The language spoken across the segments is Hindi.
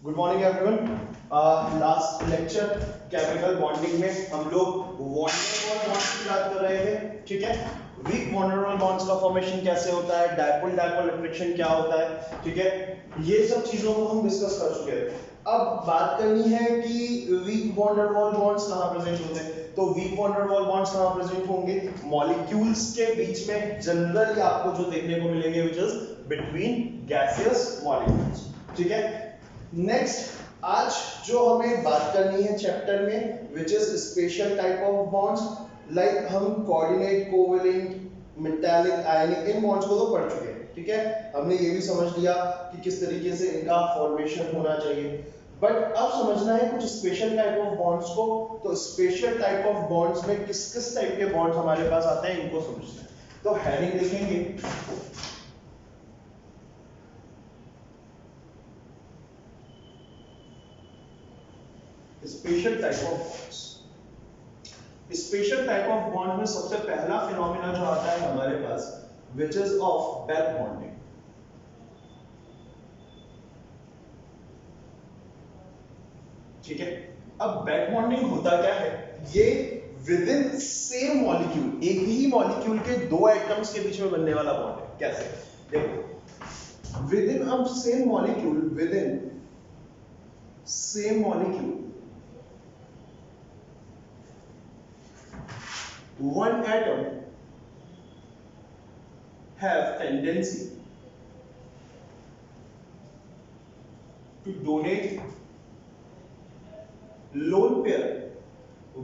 Good morning everyone. Last lecture chemical bonding में हम लोग वॉन डेर वाल बॉन्ड्स की बात कर रहे थे, ठीक है। Weak van der Waals bonds का फॉर्मेशन कैसे होता है, डायपोल डायपोल अट्रैक्शन क्या होता है, ठीक है। ये सब चीजों को हम डिस्कस कर चुके हैं। अब बात करनी है कि weak van der Waals bonds कहाँ प्रेजेंट होते हैं। तो weak van der Waals bonds कहाँ प्रेजेंट होंगे, मॉलिक्यूल्स के बीच में जनरली आपको जो देखने को मिलेंगे which is between gaseous molecules, ठीक है। नेक्स्ट आज जो हमें बात करनी है चैप्टर में which is special type of bonds, like हम कोऑर्डिनेट, कोवेलेंट, मेटालिक, आयनिक, इन बॉन्ड्स को तो पढ़ चुके हैं, ठीक है। हमने ये भी समझ लिया कि किस तरीके से इनका फॉर्मेशन होना चाहिए, बट अब समझना है कुछ स्पेशल टाइप ऑफ बॉन्ड्स को। तो स्पेशल टाइप ऑफ बॉन्ड्स में किस किस टाइप के बॉन्ड्स हमारे पास आते हैं इनको समझते हैं। तो हेडिंग लिखेंगे special type of bonds. Special type of bond में सबसे पहला फिनोमिना जो आता है हमारे पास which is of back bonding, ठीक है। अब बैक बॉन्डिंग होता क्या है, ये विद इन सेम मॉलिक्यूल, एक ही मॉलिक्यूल के दो एटम्स के बीच में बनने वाला बॉन्ड है। कैसे, देखो, विद इन अब same molecule, with in same molecule one atom have tendency to donate lone pair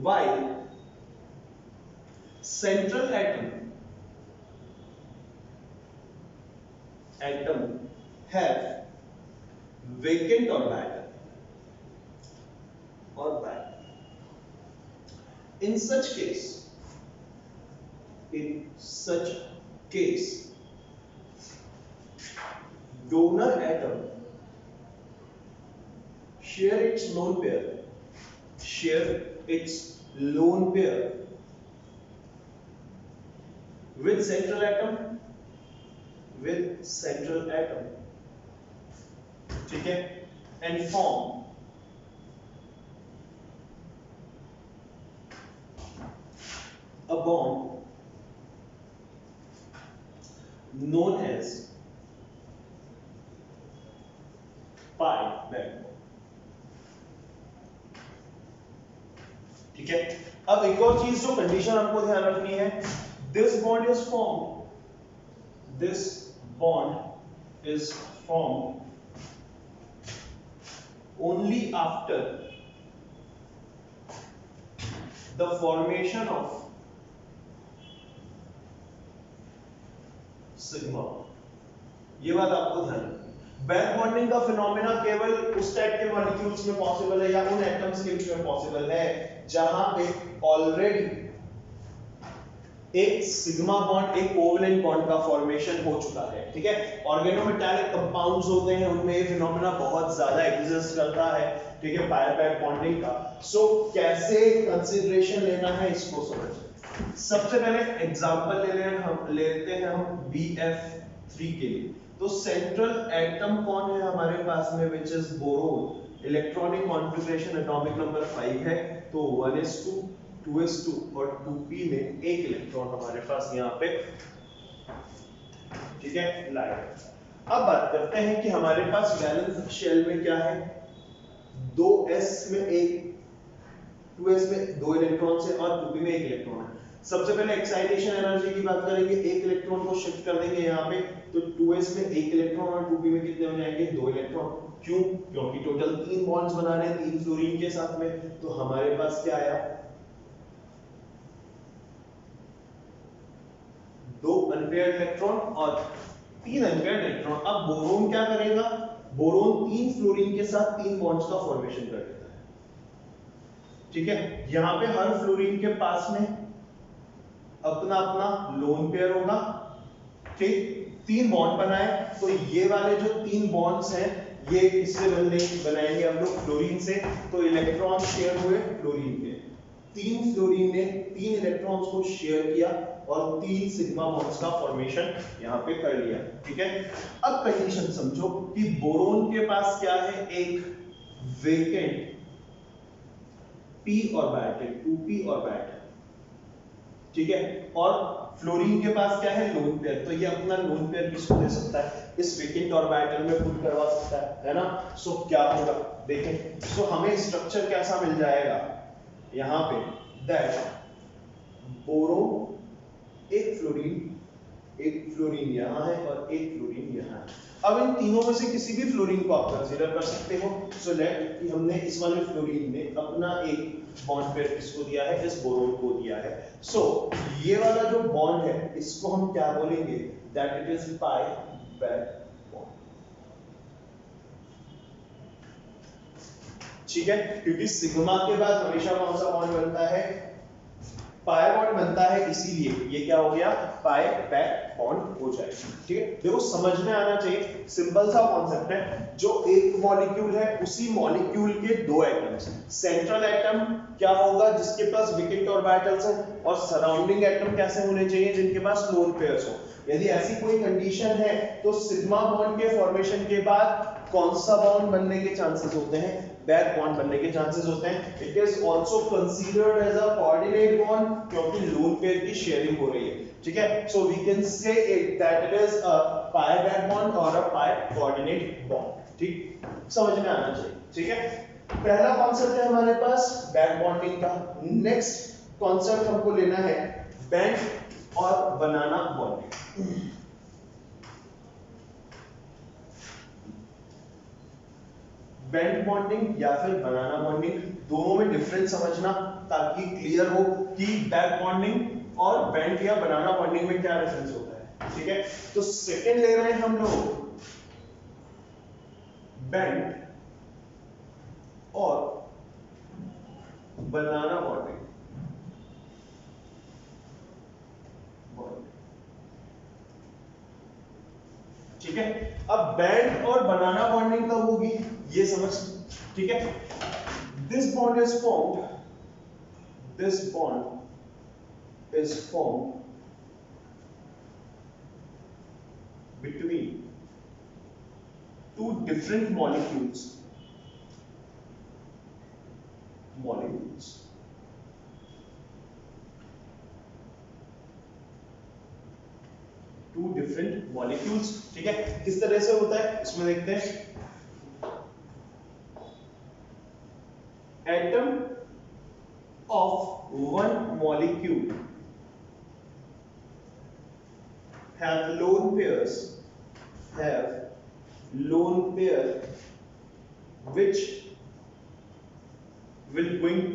while central atom have vacant orbital. In such case, donor atom share its lone pair with central atom, ठीक है, and form a bond known as pi backbone, ठीक है। अब एक और चीज जो कंडीशन आपको ध्यान रखनी है, this bond is formed only after the formation of sigma. ये बात आपको ध्यान रखनी। बैक बॉन्डिंग का फिनोमेना केवल उस टाइप के मॉलिक्यूल्स में पॉसिबल है या उन एटम्स के बीच में पॉसिबल है जहां पे ऑलरेडी एक सिग्मा बॉन्ड, एक कोवेलेंट बॉन्ड का फॉर्मेशन हो चुका है, ठीक है। ऑर्गेनोमेटालिक कंपाउंड्स होते हैं उनमें ये फिनोमेना बहुत ज्यादा एग्जिस्ट करता है, ठीक है, पायर बैक बॉन्डिंग का। सो कैसे कंसीडरेशन लेना है इसको समझिए। सबसे पहले एग्जांपल लेते हैं हम BF3 के लिए। तो सेंट्रल एटम कौन है हमारे पास में, which is boron. Electronic configuration atomic number 5 है, तो 1s2 2s2 और 2p में एक इलेक्ट्रॉन हमारे पास यहाँ पे, ठीक है, लाया। अब बात करते हैं कि हमारे पास वैलेंस शेल में क्या है, 2s में एक, 2s में दो इलेक्ट्रॉन है और 2p में एक इलेक्ट्रॉन है। सबसे पहले एक्साइटेशन एनर्जी की बात करेंगे, एक इलेक्ट्रॉन को शिफ्ट कर देंगे यहाँ पे, तो 2s में एक इलेक्ट्रॉन और 2p में कितने हो जाएंगे, दो इलेक्ट्रॉन। क्यों, क्योंकि टोटल 3 बॉन्ड्स बना रहे हैं 3 फ्लोरीन के साथ में, तो हमारे पास क्या आया, 2 अनपेयर्ड इलेक्ट्रॉन और 3 अनपेयर्ड इलेक्ट्रॉन। अब बोरोन क्या करेगा, बोरोन 3 फ्लोरीन के साथ 3 बॉन्ड्स का फॉर्मेशन कर देता है, ठीक है। यहां पे हर फ्लोरीन के पास में अपना अपना लोन पेयर होगा, ठीक। 3 बॉन्ड बनाए, तो ये वाले जो 3 बॉन्ड्स हैं ये किससे बनाएंगे हम लोग, फ्लोरीन से। तो इलेक्ट्रॉन शेयर हुए फ्लोरीन के, 3 फ्लोरीन ने 3 इलेक्ट्रॉन्स को शेयर किया और 3 सिग्मा बॉन्ड्स का फॉर्मेशन यहां पे कर लिया, ठीक है। अब कंडीशन समझो कि बोरोन के पास क्या है, एक vacant p orbital 2p orbital, ठीक है। और फ्लोरीन के पास क्या है, लोन पेयर, तो ये अपना लोन पेयर किसको दे सकता है, इस वेकेंट ऑर्बिटल में पुट करवा सकता है ना। सो क्या होगा देखें, सो हमें स्ट्रक्चर कैसा मिल जाएगा यहां पे, दैट बोरो एक फ्लोरीन यहां है और एक फ्लोरीन यहां है। अब इन तीनों में से किसी भी फ्लोरीन को आप कंसीडर कर सकते हो। सो लेट कि हमने इस वाले फ्लोरीन में अपना एक बॉन्ड पेयर किसको दिया है, इस बोरोन को दिया है। सो ये वाला जो बॉन्ड है इसको हम क्या बोलेंगे, that it is pi back bond, ठीक है। क्योंकि सिग्मा के बाद हमेशा कौन सा बॉन्ड बनता है, पाई बॉन्ड बनता है, इसीलिए ये क्या हो गया, पाई बैक बॉन्ड हो जाएगा, ठीक है। देखो समझ में आना चाहिए, सिंपल सा कॉन्सेप्ट है, जो एक मॉलिक्यूल है उसी मॉलिक्यूल के दो एटम्स, सेंट्रल एटम क्या होगा जिसके पास वेकेंट ऑर्बिटल्स हैं, और सराउंडिंग एटम कैसे होने चाहिए जिनके पास लोन पेयर्स हो। यदि ऐसी कोई कंडीशन है तो सिग्मा बॉन्ड के फॉर्मेशन के बाद कौन सा बॉन्ड बनने के चांसेस होते हैं, बैक बॉन्ड बनने के चांसेस होते हैं। It is also considered as a coordinate bond, क्योंकि लोन पेयर की शेयरिंग हो रही है, ठीक है। So we can say it that it is a pi back bond और अ पाई कोऑर्डिनेट बॉन्ड, ठीक, समझ में आना चाहिए, ठीक है। पहला कॉन्सेप्ट है हमारे पास बैक बॉन्डिंग का। नेक्स्ट कॉन्सेप्ट हमको लेना है बैंड और बनाना बॉन्डिंग। बैंड बॉन्डिंग या फिर बनाना बॉन्डिंग, दोनों में डिफरेंस समझना ताकि क्लियर हो कि बैक बॉन्डिंग और बैंड या बनाना बॉन्डिंग में क्या डिफरेंस होता है, ठीक है। तो सेकंड ले रहे हैं हम लोग बैंड और बनाना बॉन्डिंग, ठीक है। अब बैंड और बनाना बॉन्डिंग कब होगी ये समझ, ठीक है। This bond is formed between two different molecules ठीक है। किस तरह से होता है इसमें देखते हैं, atom of one molecule have lone pairs which will going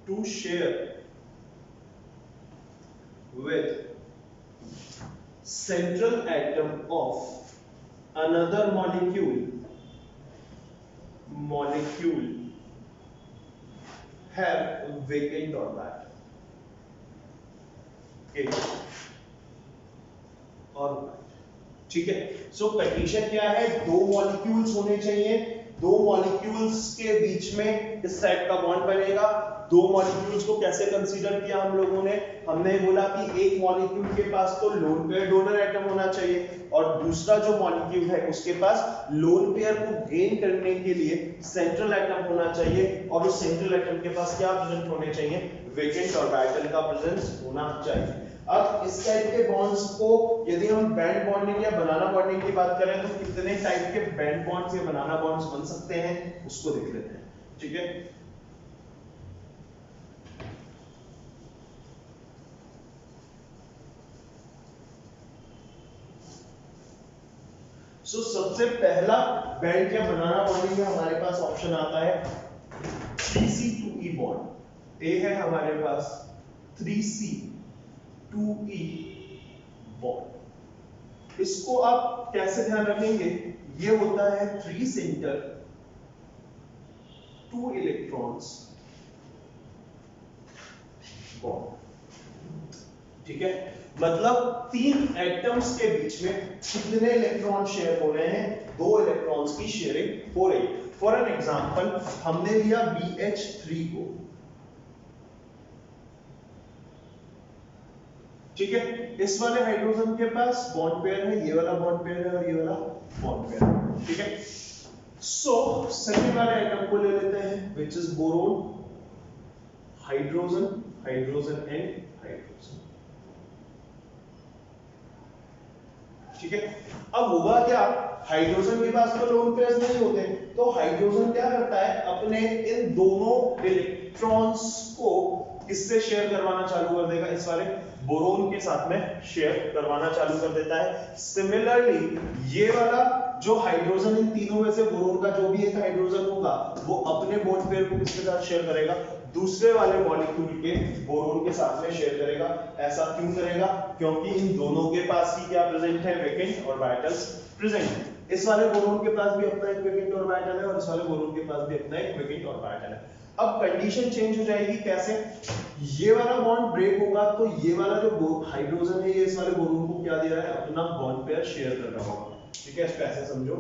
to share with central atom of another molecule have vacant orbital, और ठीक है। सो कंडीशन क्या है, दो मॉलिक्यूल्स होने चाहिए, दो मॉलिक्यूल्स के बीच में इस टाइप का बॉन्ड बनेगा। दो मॉलिक्यूल्स को कैसे कंसीडर किया हम लोगों ने, हमने बोला कि एक मॉलिक्यूल के पास तो लोन पेयर डोनर एटम होना चाहिए और दूसरा जो मॉलिक्यूल है उसके पास लोन पेयर को गेन करने के लिए सेंट्रल एटम होना चाहिए, और उस सेंट्रल एटम के पास क्या प्रेजेंट होने चाहिए, वेकेंट ऑर्बिटल का प्रेजेंस होना चाहिए। अब इस टाइप के बॉन्ड्स को यदि हम बैंड बॉन्डिंग या बनाना बॉन्डिंग की बात करें तो कितने टाइप के बैंड बॉन्ड्स या बनाना बॉन्ड्स बन सकते हैं उसको देख लेते हैं, ठीक है। सबसे पहला बैंड या बनाना बॉन्डिंग में हमारे पास ऑप्शन आता है 3C2E बॉन्ड। ए है हमारे पास 3C2E बॉन्ड। इसको आप कैसे ध्यान रखेंगे, ये होता है 3 सेंटर 2 इलेक्ट्रॉन्स बॉन्ड, ठीक है। मतलब तीन एटम्स के बीच में कितने इलेक्ट्रॉन शेयर हो रहे हैं, दो इलेक्ट्रॉन्स की शेयरिंग हो रही है। फॉर एन एग्जांपल हमने लिया BH3 को, ठीक है, इस वाले हाइड्रोजन के पास बॉन्ड पेयर है, ये वाला बॉन्ड पेयर है और ये वाला बॉन्ड पेयर है, ठीक है। सो सेकंड वाले आइटम को ले लेते हैं which is boron, hydrogen, hydrogen and hydrogen, ठीक है। अब होगा क्या, हाइड्रोजन के पास तो लोन पेयर्स नहीं होते, तो हाइड्रोजन क्या करता है, अपने इन दोनों इलेक्ट्रॉन्स को किससे शेयर करवाना चालू कर देगा, इस वाले बोरोन के साथ में शेयर करवाना चालू कर देता है। सिमिलरली ये वाला जो हाइड्रोजन, इन तीनों में से बोरोन का जो भी एक हाइड्रोजन होगा वो अपने बॉन्ड पेयर को किसके साथ शेयर करेगा, दूसरे वाले मॉलिक्यूल के बोरोन के साथ में शेयर करेगा। ऐसा क्यों करेगा, क्योंकि इन दोनों के पास ही क्या प्रेजेंट है, वैकेंट ऑर्बिटल्स प्रेजेंट है। इस वाले बोरोन के पास भी अपना एक वैकेंट ऑर्बिटल है और इस वाले बोरोन के पास भी अपना एक वैकेंट ऑर्बिटल है। अब कंडीशन चेंज हो जाएगी, कैसे, ये वाला बॉन्ड ब्रेक होगा तो ये वाला जो हाइड्रोजन है ये इस वाले बोरोन को क्या दे रहा है, अपना बॉन्ड पेयर शेयर कर रहा होगा, ठीक है। इसको ऐसे समझो,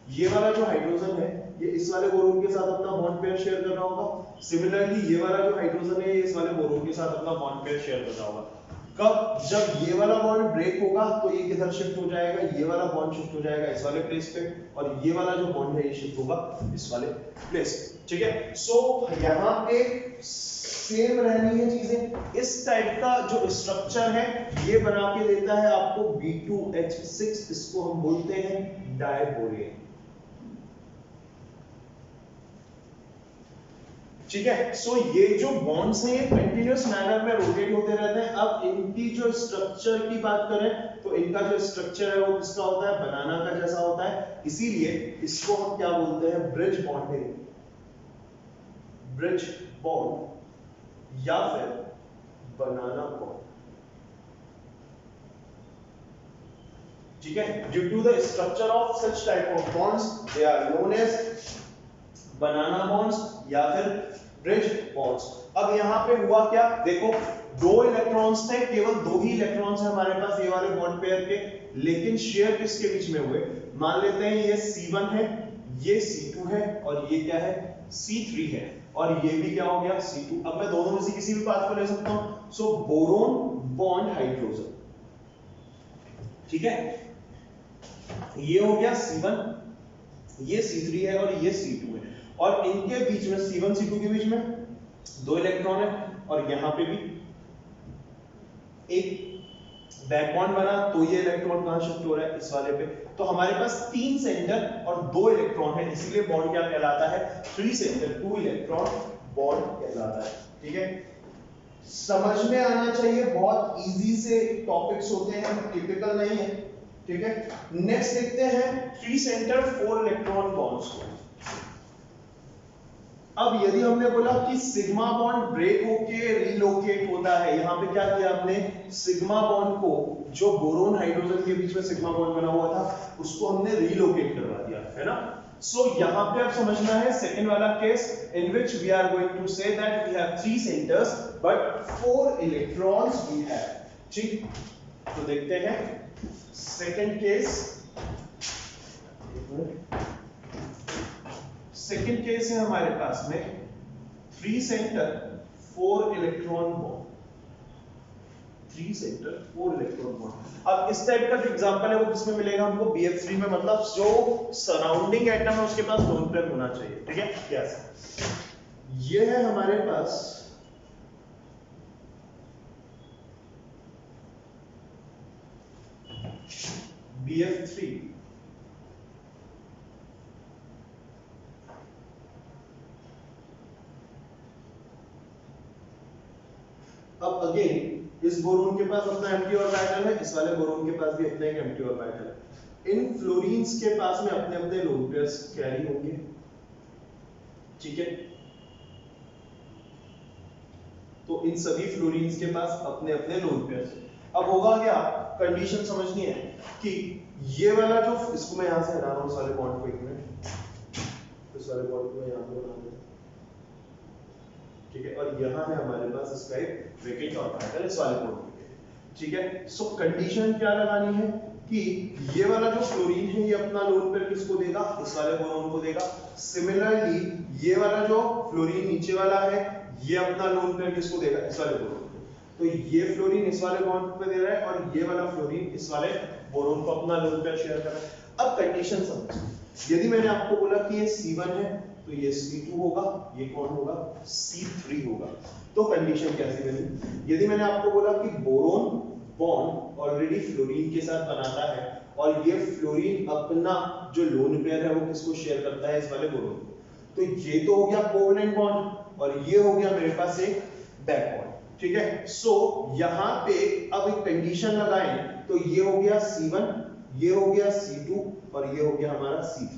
ये वाला जो हाइड्रोजन है ये इस वाले बोरोन के साथ अपना बॉन्ड पेयर शेयर कर रहा होगा। सिमिलरली ये वाला जो हाइड्रोजन है ये इस वाले बोरोन के साथ अपना बॉन्ड पेयर शेयर कर रहा होगा। कब, जब ये वाला बॉन्ड ब्रेक होगा तो ये किधर शिफ्ट हो जाएगा, ये वाला बॉन्ड शिफ्ट हो जाएगा इस वाले प्लेस पे और ये वाला जो बॉन्ड है ये शिफ्ट होगा इस वाले प्लेस, ठीक है। सो यहाँ पे सेम रहनी है चीजें। इस टाइप का जो स्ट्रक्चर है ये बना के देता है आपको B2H6, इसको हम बोलते हैं डायबोरेन, ठीक है। सो ये जो बॉन्ड्स हैं ये कंटिन्यूअस मैनर में रोटेट होते रहते हैं। अब इनकी जो स्ट्रक्चर की बात करें तो इनका जो स्ट्रक्चर है वो किसका होता है, बनाना का जैसा होता है, इसीलिए इसको हम क्या बोलते हैं, ब्रिज बॉन्डिंग, ब्रिज बॉन्ड या फिर बनाना बॉन्ड, ठीक है। Due to the structure of such type of bonds they are known as banana bonds या फिर ब्रिज बॉन्ड्स। अब यहाँ पे हुआ क्या, देखो दो इलेक्ट्रॉन्स थे, केवल दो ही इलेक्ट्रॉन्स हैं हमारे पास ये वाले बॉन्ड पेयर के, लेकिन शेयर किसके बीच में हुए, मान लेते हैं ये C1 है, ये C2 है और ये क्या है, C3 है और ये भी क्या हो गया, C2। अब मैं दोनों में से किसी भी पाथ को ले सकता हूं। सो बोरोन बॉन्ड हाइड्रोजन, ठीक है, ये हो गया C1, ये C3 है और ये C2 है और इनके बीच में C1 C2 के बीच में दो इलेक्ट्रॉन है और यहां पे भी एक बैक बॉन्ड बना, तो ये इलेक्ट्रॉन कहां शिफ्ट हो रहा है, इस वाले पे। तो हमारे पास 3 सेंटर और 2 इलेक्ट्रॉन है, इसीलिए बॉन्ड क्या कहलाता है, 3 सेंटर 2 इलेक्ट्रॉन बॉन्ड कहलाता है, ठीक है। समझ में आना चाहिए, बहुत इजी से टॉपिक्स होते हैं, टिपिकल नहीं है, ठीक है। नेक्स्ट देखते हैं 3 सेंटर 4 इलेक्ट्रॉन बॉन्ड्स को। अब यदि हमने बोला कि सिग्मा बॉन्ड ब्रेक होके रिलोकेट होता है, यहां पे क्या किया हमने, सिग्मा बॉन्ड को जो बोरोन हाइड्रोजन के बीच में सिग्मा बॉन्ड बना हुआ था उसको हमने रिलोकेट करवा दिया, है ना। सो यहां पे अब समझना है सेकंड वाला case in which we are going to say that we have 3 centres but 4 electrons we have, ठीक। तो देखते हैं सेकंड केस, सेकंड केस है हमारे पास में 3 centre 4 electron bond, 3 centre 4 electron bond. अब इस टाइप का जो एग्जांपल है वो किसमें मिलेगा हमको, BF3 में, मतलब जो सराउंडिंग एटम है उसके पास लोन पेयर होना चाहिए, ठीक है। कैसे, ये है हमारे पास BF3, अब अगेन इस बोरोन के पास अपना एम्प्टी ऑर्बिटल है, इस वाले बोरोन के पास भी अपना एक एम्प्टी ऑर्बिटल है। इन फ्लोरीन्स के पास में अपने अपने लोन पेयर्स कैरी होंगे, ठीक है। तो इन सभी फ्लोरीन्स के पास अपने अपने लोन पेयर्स। अब होगा क्या, कंडीशन समझनी है कि ये वाला जो, इसको मैं यहां से हटा रहा हूं सारे बॉन्ड को, एक मिनट, इस वाले बॉन्ड को मैं यहां पे बना दूं, ठीक है। और यहां है हमारे पास इसका एक वैकेंट ऑर्बिटल इस वाले बॉन्ड पे, ठीक है। सो कंडीशन क्या लगानी है कि ये वाला जो फ्लोरीन है ये अपना लोन पेयर किसको देगा, इस वाले बोरोन को देगा। सिमिलरली ये वाला जो फ्लोरीन नीचे वाला है ये अपना लोन पेयर किसको देगा, इस वाले बोरोन को। तो ये फ्लोरीन इस वाले बॉन्ड पे दे रहा है और ये वाला फ्लोरीन इस वाले बोरोन को अपना लोन पेयर शेयर कर रहा है। अब कंडीशन समझो, यदि मैंने आपको बोला कि ये C1 है तो ये C2 होगा, ये कौन होगा, C3 होगा। तो कंडीशन कैसी बनी, यदि मैंने आपको बोला कि बोरोन बॉन्ड ऑलरेडी फ्लोरीन के साथ बनाता है और ये फ्लोरीन अपना जो लोन पेयर है वो किसको शेयर करता है, इस वाले बोरोन को, तो ये तो हो गया कोवेलेंट बॉन्ड और ये हो गया मेरे पास एक बैक बॉन्ड। ठीक है, सो यहाँ पे अब एक कंडीशन लगाएं तो ये हो गया C1, ये हो गया C2 और ये हो गया हमारा C3,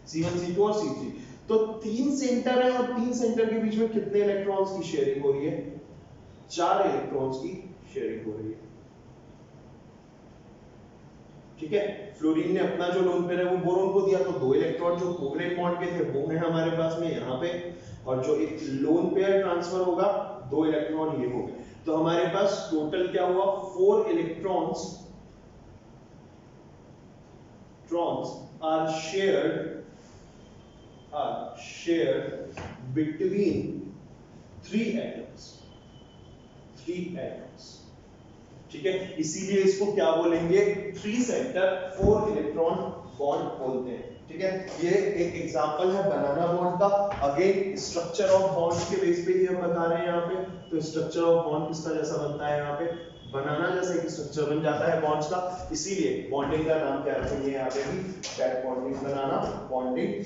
C1 C2 और C3। तो 3 सेंटर है और 3 सेंटर के बीच में कितने इलेक्ट्रॉन्स की शेयरिंग हो रही है, 4 इलेक्ट्रॉन्स की शेयरिंग हो रही है। ठीक है, फ्लोरीन ने अपना जो लोन पेयर है वो बोरोन को दिया, तो 2 इलेक्ट्रॉन जो कोवेलेंट बॉन्ड के थे वो है हमारे पास में यहाँ पे, और जो एक लोन पेयर ट्रांसफर होगा 2 इलेक्ट्रॉन ये हो गए। तो हमारे पास टोटल क्या हुआ, 4 electrons are shared between 3 atoms। ठीक है, इसीलिए इसको क्या बोलेंगे, 3 सेंटर 4 इलेक्ट्रॉन बॉन्ड बोलते हैं। ठीक है, ये एक एग्जांपल है बनाना बॉन्ड का। अगेन स्ट्रक्चर ऑफ बॉन्ड के बेस पे ही हम बता रहे हैं यहाँ पे। तो स्ट्रक्चर ऑफ बॉन्ड किसका जैसा बनता है, यहाँ पे बनाना जैसा एक स्ट्रक्चर बन जाता है बॉन्ड्स का, इसीलिए बॉन्डिंग का नाम क्या रखेंगे यहाँ पे भी, बैक बॉन्डिंग, बनाना बॉन्डिंग।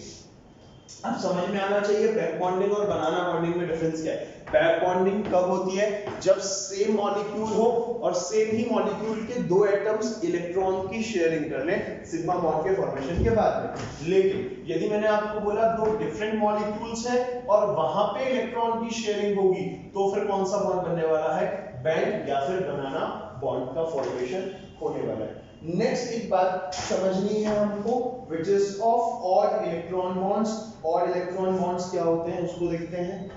अब समझ में आना चाहिए बैक बॉन्डिंग और बनाना बॉन्डिंग में डिफरेंस क्या है। बैक बॉन्डिंग कब होती है, जब सेम मॉलिक्यूल हो और सेम ही मॉलिक्यूल के 2 एटम्स इलेक्ट्रॉन की शेयरिंग कर लें सिग्मा बॉन्ड के फॉर्मेशन के बाद में। लेकिन यदि मैंने आपको बोला 2 डिफरेंट मॉलिक्यूल्स हैं और वहां पे इलेक्ट्रॉन की शेयरिंग होगी, तो फिर कौन सा बॉन्ड बनने वाला है, बैंड या फिर बनाना बॉन्ड का फॉर्मेशन होने वाला है। नेक्स्ट एक बात समझनी है हमको, which is of odd electron bonds। odd electron bonds क्या होते हैं उसको देखते हैं।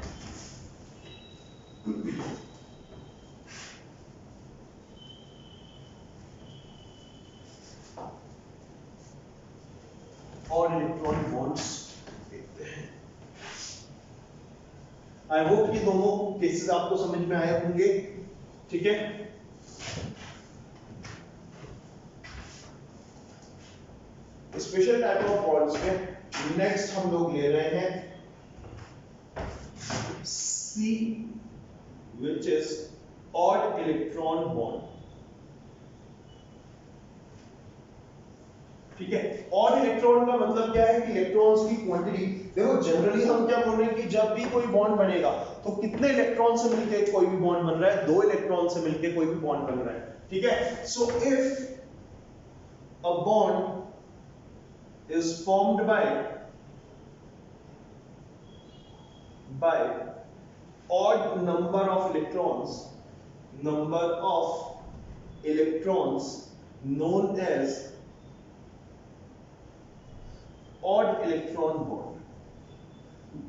odd electron bonds देखते हैं। आई होप ये दोनों केसेस आपको समझ में आए होंगे। ठीक है, स्पेशल टाइप ऑफ बॉन्ड्स में नेक्स्ट हम लोग ले रहे हैं C, which is odd electron bond। ठीक है, ऑड इलेक्ट्रॉन का मतलब क्या है कि इलेक्ट्रॉन्स की क्वांटिटी। देखो जनरली हम क्या बोल रहे हैं कि जब भी कोई बॉन्ड बनेगा तो कितने इलेक्ट्रॉन से मिलकर कोई भी बॉन्ड बन रहा है, 2 इलेक्ट्रॉन से मिलकर कोई भी बॉन्ड बन रहा है। ठीक है, so if a bond is formed by odd number of electrons known as odd electron bond।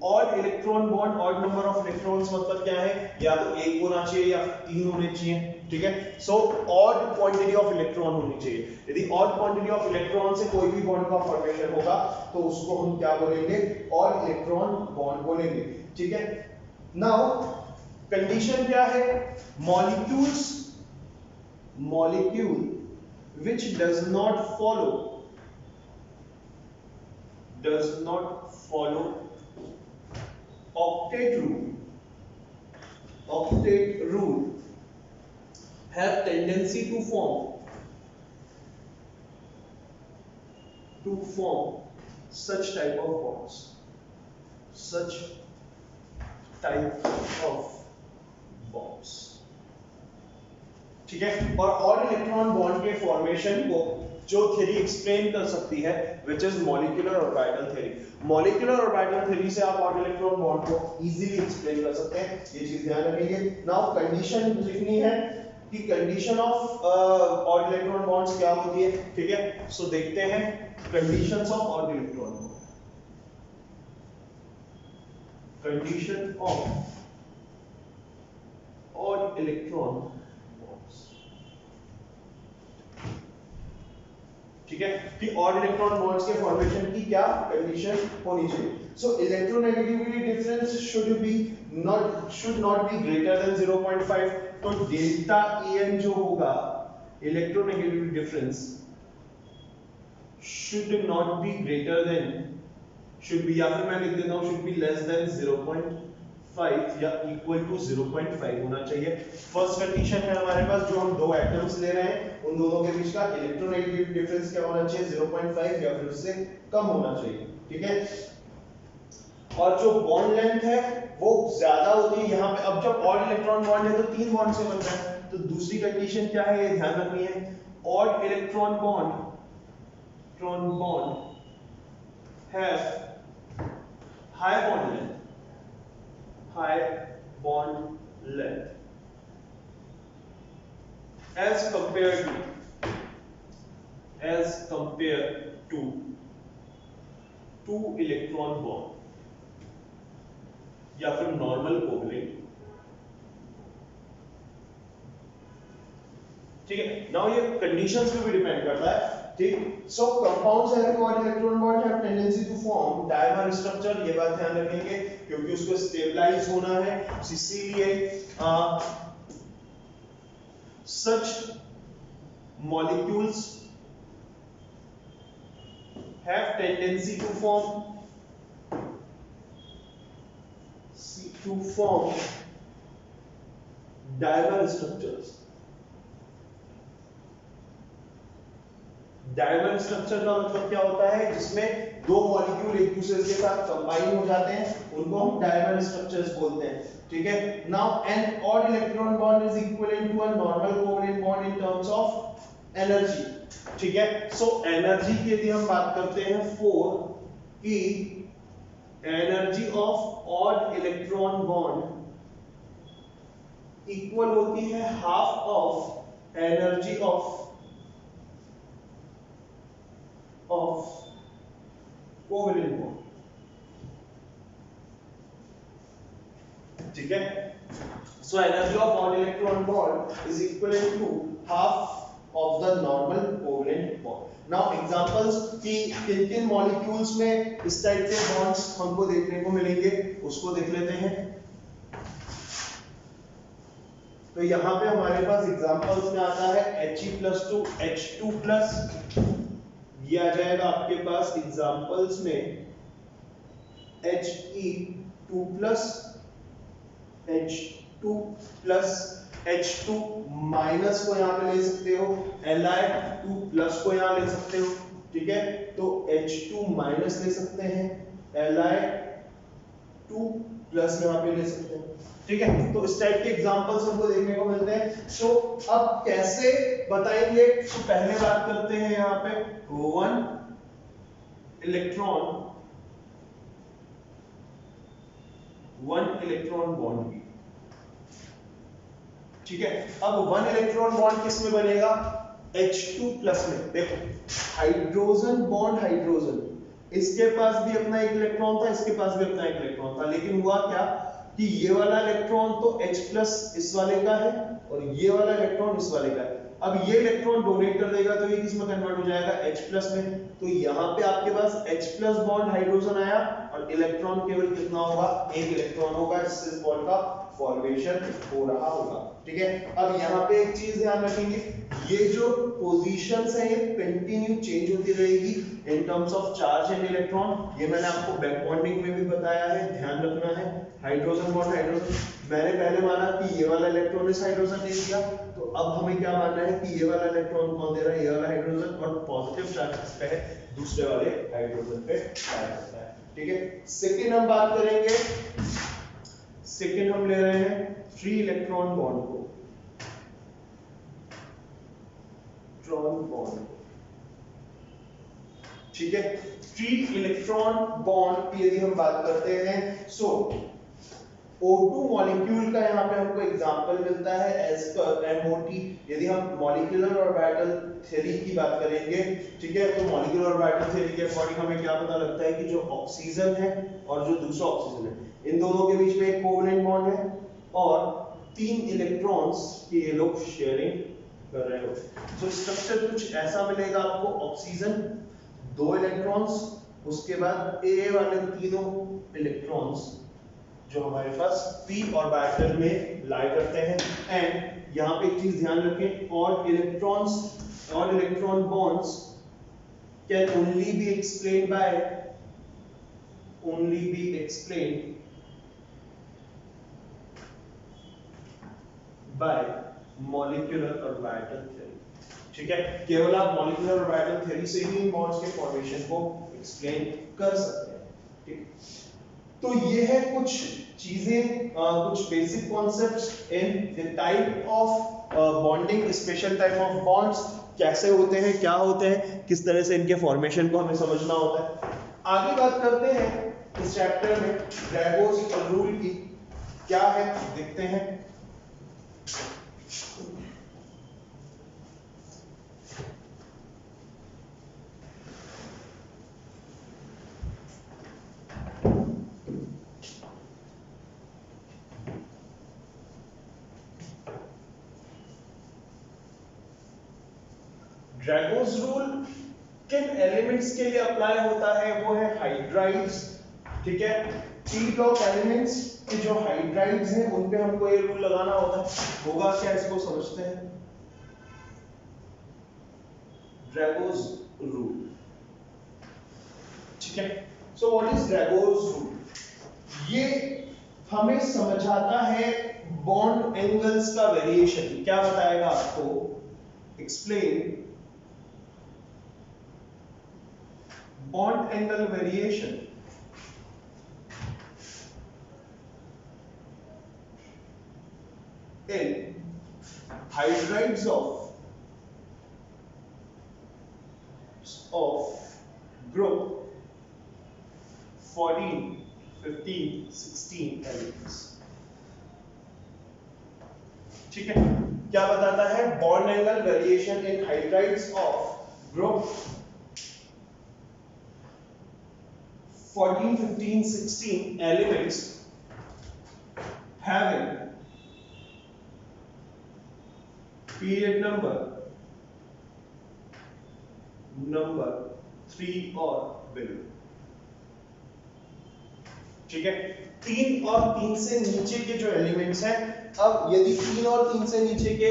odd electron bond, odd number of electrons मतलब क्या है, या तो 1 होना चाहिए या 3 होने चाहिए। ठीक है, so odd quantity of electron होनी चाहिए। यदि ऑड क्वांटिटी ऑफ इलेक्ट्रॉन से कोई भी बॉन्ड का फॉर्मेशन होगा तो उसको हम क्या बोलेंगे, ऑड इलेक्ट्रॉन बॉन्ड बोलेंगे। ठीक है, नाउ कंडीशन क्या है, molecule which does not follow octet rule have tendency to form such type of bonds। ठीक है, और ऑड इलेक्ट्रॉन बॉन्ड के फॉर्मेशन को जो थ्योरी एक्सप्लेन कर सकती है which is molecular orbital theory। molecular orbital theory से आप ऑड इलेक्ट्रॉन बॉन्ड को इजीली एक्सप्लेन कर सकते हैं, ये चीज ध्यान रखिए। नाउ कंडीशन लिखनी है कि condition of odd electron bonds क्या होती है। ठीक है, सो देखते हैं conditions of odd electron bond. Condition of odd electron bonds. ठीक है, कि ऑड इलेक्ट्रॉन बॉन्ड्स के फॉर्मेशन की क्या कंडीशन होनी चाहिए। So electronegativity difference should not be greater than 0.5। तो डेल्टा En जो होगा electronegative difference should not be greater than should be, या फिर मैं लिख देता हूं should be less than 0.5 या equal to 0.5 होना चाहिए। फर्स्ट कंडीशन है हमारे पास जो हम दो एटम्स ले रहे हैं उन दोनों के बीच का इलेक्ट्रोनेगेटिव डिफरेंस क्या होना चाहिए 0.5 या फिर उससे कम होना चाहिए, ठीक है। और जो बॉन्ड लेंथ है वो ज्यादा होती है यहाँ पे। अब जब ऑड इलेक्ट्रॉन बॉन्ड है तो 3 बॉन्ड से बन रहा है, तो दूसरी कंडीशन क्या है ये ध्यान रखनी है। Odd electron bond have high bond length as compared to two electron bond या फिर नॉर्मल कोवलेंट, ठीक है। नाउ ये कंडीशंस पे भी डिपेंड करता है, ठीक। सो compounds having odd electron bond have tendency to form dimer structure, ये बात ध्यान रखेंगे क्योंकि उसको स्टेबलाइज होना है, इसीलिए such molecules have tendency to form dimer structures। Diamond structure का मतलब क्या होता है, जिसमें दो मॉलिक्यूल एक दूसरे के साथ कंबाइन हो जाते हैं, उनको हम डायमंड स्ट्रक्चर्स बोलते हैं, ठीक है। Now an odd electron bond is equivalent to a normal covalent bond in terms of energy, ठीक है। सो एनर्जी की यदि हम बात करते हैं 4 की energy of odd electron bond equal होती है half of energy of covalent bond, ठीक है। So energy of odd electron bond is equivalent to half of the normal covalent bond. Now examples कि किन-किन मॉलिक्यूल्स में इस टाइप के बॉन्ड्स हमको देखने को मिलेंगे उसको देख लेते हैं। तो यहां पे हमारे पास एग्जांपल्स में आता है He+2 H2+, ये आ जाएगा आपके पास एग्जांपल्स में He2+, H2 माइनस को यहाँ पे ले सकते हो, Li2+ को यहाँ ले सकते हो, ठीक है। तो H2 माइनस ले सकते हैं, Li2+ यहाँ पे ले सकते हैं, ठीक है। तो इस टाइप के एग्जांपल्स हमको देखने को मिलते हैं। सो अब कैसे बताएंगे, तो पहले बात करते हैं यहाँ पे 1 इलेक्ट्रॉन बॉन्ड की, ठीक है। अब 1 इलेक्ट्रॉन बॉन्ड किस में बनेगा, H2+ में। देखो हाइड्रोजन बॉन्ड हाइड्रोजन, इसके पास भी अपना एक इलेक्ट्रॉन था, इसके पास भी अपना एक इलेक्ट्रॉन था, लेकिन हुआ क्या कि ये वाला इलेक्ट्रॉन तो H+ इस वाले का है और ये वाला इलेक्ट्रॉन इस वाले का है। अब ये इलेक्ट्रॉन डोनेट कर देगा तो ये किस में कन्वर्ट हो जाएगा, H+ में। तो यहाँ पे आपके पास H+ बॉन्ड हाइड्रोजन आया और इलेक्ट्रॉन केवल कितना होगा, एक इलेक्ट्रॉन होगा, जिससे इस बॉन्ड का फॉर्मेशन हो रहा होगा, ठीक है। अब यहाँ पे एक चीज ध्यान रखेंगे, ये जो पोजीशंस है ये कंटिन्यू चेंज होती रहेगी इन terms of charge and electron. ये मैंने आपको बैक बॉन्डिंग में भी बताया है, ध्यान रखना है। हाइड्रोजन बॉन्ड हाइड्रोजन, मैंने पहले माना कि ये वाला इलेक्ट्रॉन इस हाइड्रोजन ने दिया, तो अब हमें क्या मानना है कि ये वाला इलेक्ट्रॉन कौन दे रहा है, ये वाला हाइड्रोजन, और पॉजिटिव चार्ज किस पे है, दूसरे वाले हाइड्रोजन पे चार्ज होता है, ठीक है। सेकंड हम बात करेंगे, सेकंड हम ले रहे हैं फ्री इलेक्ट्रॉन बॉन्ड को, ठीक है। फ्री इलेक्ट्रॉन बॉन्ड की यदि हम बात करते हैं, सो O2 मॉलिक्यूल का यहाँ पे हमको एग्जांपल मिलता है एज पर MOT। यदि हम मॉलिक्यूलर ऑर्बिटल थ्योरी की बात करेंगे, ठीक है, तो मॉलिक्यूलर ऑर्बिटल थ्योरी के अकॉर्डिंग हमें क्या पता लगता है कि जो ऑक्सीजन है और जो दूसरा ऑक्सीजन है, इन दोनों के बीच में एक कोवेलेंट बॉन्ड है और 3 इलेक्ट्रॉन्स की ये लोग शेयरिंग कर रहे हो। तो स्ट्रक्चर कुछ ऐसा मिलेगा आपको, ऑक्सीजन 2 इलेक्ट्रॉन्स, उसके बाद A वाले तीनों इलेक्ट्रॉन्स जो हमारे पास p ऑर्बिटल में लाई करते हैं। एंड यहाँ पे एक चीज ध्यान रखें, और electron bonds can only be explained bye molecular orbital theory. ठीक है, केवल आप मॉलिक्यूलर ऑर्बिटल थ्योरी से ही इन बॉन्ड्स के फॉर्मेशन को एक्सप्लेन कर सकते हैं। ठीक, तो ये है कुछ चीजें, कुछ basic concepts in the type of bonding, special type of bonds कैसे होते हैं, क्या होते हैं, किस तरह से इनके फॉर्मेशन को हमें समझना होता है। आगे बात करते हैं इस चैप्टर में ड्रैगोस रूल की, क्या है देखते हैं। ड्रैगोस रूल किन एलिमेंट्स के लिए अप्लाई होता है, वो है हाइड्राइड्स। ठीक है, पी ब्लॉक एलिमेंट्स के जो हाइड्राइड्स हैं उन पे हमको ये रूल लगाना होता है। होगा क्या, इसको समझते हैं। ड्रैगोस रूल, ठीक है। So what is ड्रैगोस rule? ये हमें समझाता है बॉन्ड एंगल्स का वेरिएशन। क्या बताएगा आपको? Explain bond angle variation in hydrides of group 14, 15, 16 elements। ठीक है, क्या बताता है? Bond angle variation in hydrides of group 14, 15, 16 elements having period number 3 or below। ठीक है, 3 और 3 से नीचे के जो एलिमेंट्स हैं, अब यदि 3 और 3 से नीचे के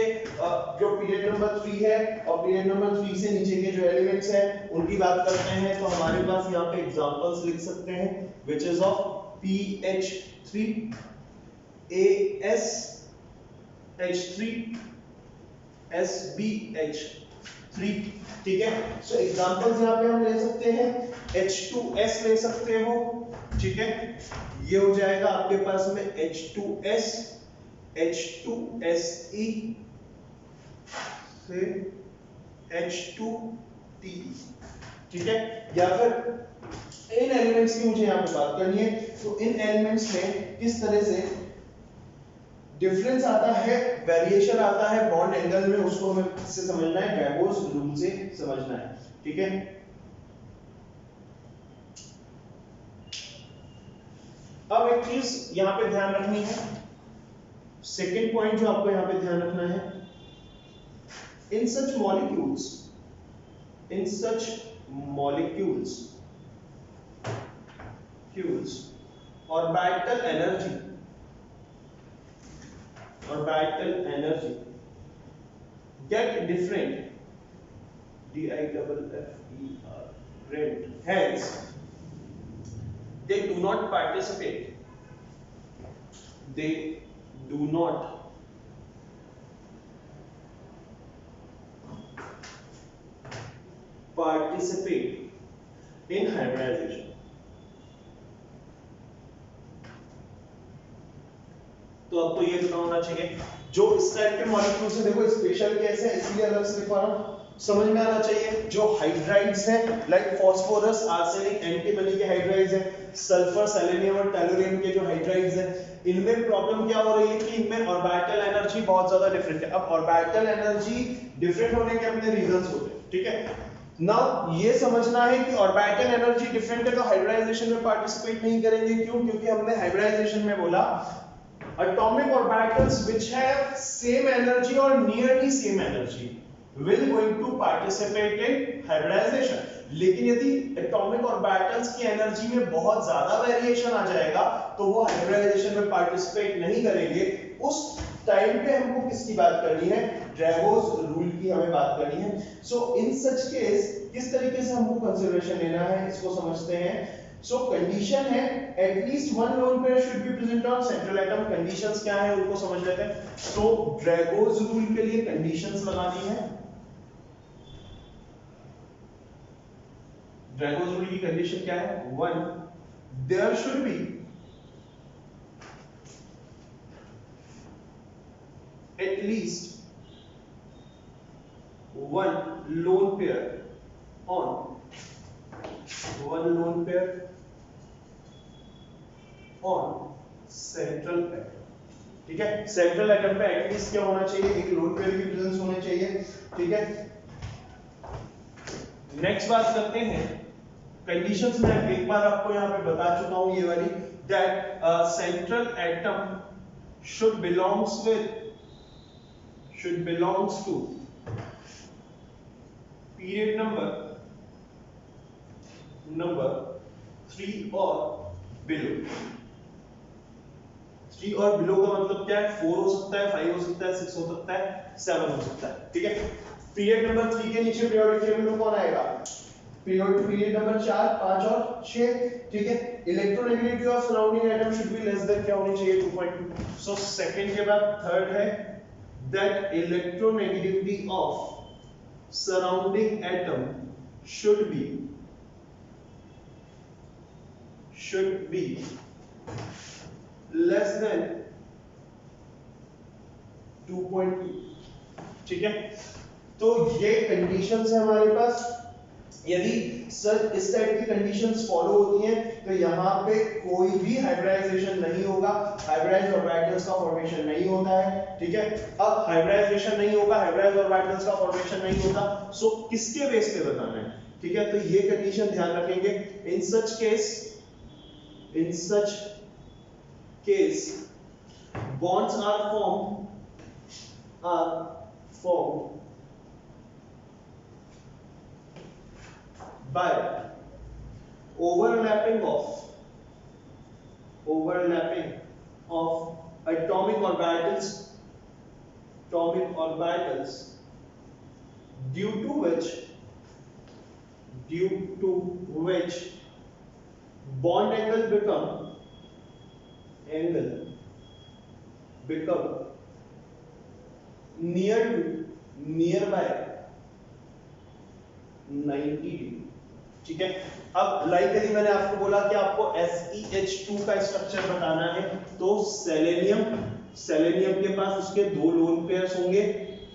जो पीरियड नंबर 3 है और पीरियड नंबर 3 से नीचे के जो एलिमेंट्स हैं उनकी बात करते हैं, तो हमारे पास यहाँ पे एग्जांपल्स लिख सकते हैं, which is of PH3, ASH3, SBH3। ठीक है, सो एग्जांपल्स यहाँ पे हम ले सकते हैं, H2S ले सकते हो। ठीक है, ये हो जाएगा आपके पास में H2S, H2SE से H2TE। ठीक है, या फिर इन एलिमेंट्स की मुझे यहाँ पे बात करनी है, तो इन एलिमेंट्स में किस तरह से डिफरेंस आता है, वेरिएशन आता है बॉन्ड एंगल में, उसको हमें किससे समझना है? ड्रैगोस रूल से समझना है। ठीक है, अब एक चीज यहां पे ध्यान रखनी है, सेकेंड पॉइंट जो आपको यहां पे ध्यान रखना है, in such molecules orbital energy get different, different, hence they do not participate in hybridization। तो अब तो ये पता होना चाहिए, जो इस टाइप के मॉलिक्यूल्स है, देखो स्पेशल केस है इसलिए अलग से लिखवा रहा हूं, समझ में आना चाहिए। जो हाइड्राइड्स हैं, लाइक फास्फोरस, आर्सेनिक, एंटीमनी के हाइड्राइड्स हैं, सल्फर, सेलेनियम और टैलुरियम के जो हाइड्राइड्स हैं, इनमें प्रॉब्लम क्या हो रही है कि इनमें ऑर्बिटल एनर्जी बहुत ज्यादा डिफरेंट है। अब ऑर्बिटल एनर्जी डिफरेंट होने के अपने रीजंस होते हैं। ठीक है, नाउ ये समझना है कि ऑर्बिटल एनर्जी डिफरेंट है तो हाइब्रिडाइजेशन में पार्टिसिपेट नहीं करेंगे। क्यों? क्योंकि हमने हाइब्रिडाइजेशन में बोला atomic orbitals which have same energy or nearly same energy will going to participate in hybridization। लेकिन यदि atomic orbitals की एनर्जी में बहुत ज्यादा वेरिएशन आ जाएगा तो वो हाइब्रिडाइजेशन में पार्टिसिपेट नहीं करेंगे। उस टाइम पे हमको किसकी बात करनी है, ड्रैगोस रूल की हमें बात करनी है। सो इन सच केस किस तरीके से हमको कंसीडरेशन लेना है इसको समझते हैं। सो कंडीशन है at least one lone pair should be present on central atom. Conditions क्या है उनको समझ लेते हैं। सो ड्रैगोस रूल के लिए कंडीशंस लगानी है। ड्रैगोस रूल की कंडीशन क्या है, one, there should be at least one lone pair on central atom। ठीक है, सेंट्रल एटम पे एटलीस्ट क्या होना चाहिए, एक लोन पेयर की प्रेजेंस होनी चाहिए। ठीक है, नेक्स्ट बात करते हैं कंडीशंस। मैं एक बार आपको यहां पे बता चुका हूं ये वाली, that central atom should belongs to period number 3 और below। 3 और below का मतलब क्या है, 4 हो सकता है, 5 हो सकता है, 6 हो सकता है, 7 हो सकता है। ठीक है, पीरियड नंबर 3 के नीचे पीरियोडिक टेबल में कौन आएगा, पीरियड नंबर 4, 5 और 6। ठीक है, electronegativity of surrounding atom should be less than क्या होनी चाहिए, 2.2। सो सेकंड के बाद थर्ड है that electronegativity of surrounding atom should be less than 2.2। ठीक है, तो ये कंडीशंस है हमारे पास। यदि सर इस टाइप की कंडीशंस फॉलो होती हैं तो यहाँ पे कोई भी हाइब्रिडाइजेशन नहीं होगा, हाइब्रिडाइज्ड ऑर्बिटल्स का फॉर्मेशन नहीं होता है। ठीक है, अब हाइब्रिडाइजेशन नहीं होगा, हाइब्रिडाइज्ड ऑर्बिटल्स का फॉर्मेशन नहीं होता, सो किसके बेस पे बताना है। ठीक है, तो ये कंडीशन ध्यान रखेंगे। In such case bonds are formed by overlapping of atomic orbitals due to which bond angle become nearby 90 degree. ठीक है, अब लाइक यदि मैंने आपको बोला कि आपको SeH2 का स्ट्रक्चर बताना है, तो सेलेनियम के पास उसके 2 लोन पेयर्स होंगे,